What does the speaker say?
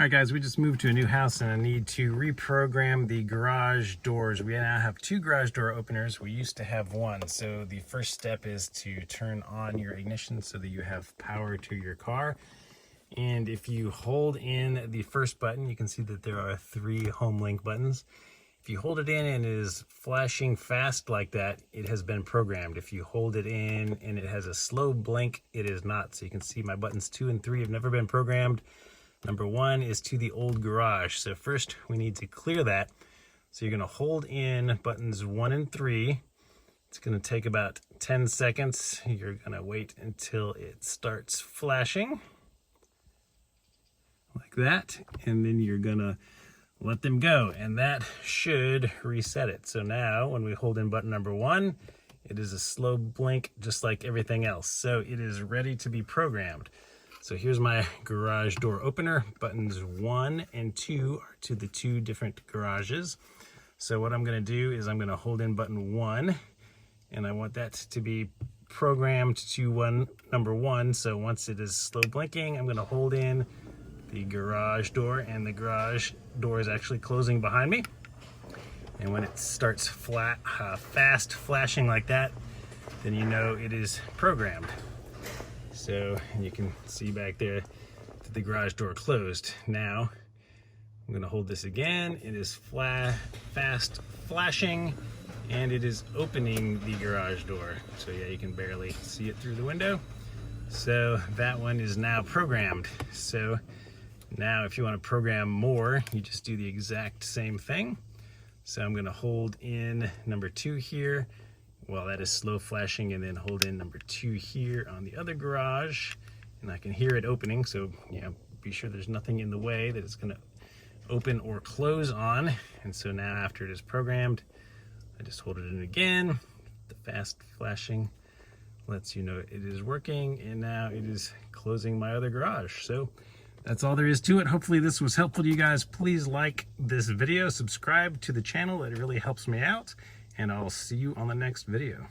All right, guys, we just moved to a new house and I need to reprogram the garage doors. We now have two garage door openers. We used to have one. So the first step is to turn on your ignition so that you have power to your car. And if you hold in the first button, you can see that there are three home link buttons. If you hold it in and it is flashing fast like that, it has been programmed. If you hold it in and it has a slow blink, it is not. So you can see my buttons 2 and 3 have never been programmed. Number 1 is to the old garage. So first we need to clear that. So you're going to hold in buttons 1 and 3. It's going to take about 10 seconds. You're going to wait until it starts flashing like that. And then you're going to let them go. And that should reset it. So now when we hold in button number 1, it is a slow blink just like everything else. So it is ready to be programmed. So here's my garage door opener. Buttons 1 and 2 are to the two different garages. So what I'm going to do is I'm going to hold in button 1, and I want that to be programmed to number 1. So once it is slow blinking, I'm going to hold in the garage door, and the garage door is actually closing behind me. And when it starts fast flashing like that, then you know it is programmed. So, and you can see back there that the garage door closed. Now, I'm going to hold this again. It is fast flashing, and it is opening the garage door. So yeah, you can barely see it through the window. So that one is now programmed. So now if you want to program more, you just do the exact same thing. So I'm going to hold in number 2 here. Well, that is slow flashing, and then hold in number 2 here on the other garage, and I can hear it opening. So be sure there's nothing in the way that it's going to open or close on. And so now after it is programmed, I just hold it in again. The fast flashing lets you know it is working, and now it is closing my other garage. So that's all there is to it. Hopefully this was helpful to you guys. Please like this video, subscribe to the channel. It really helps me out. And I'll see you on the next video.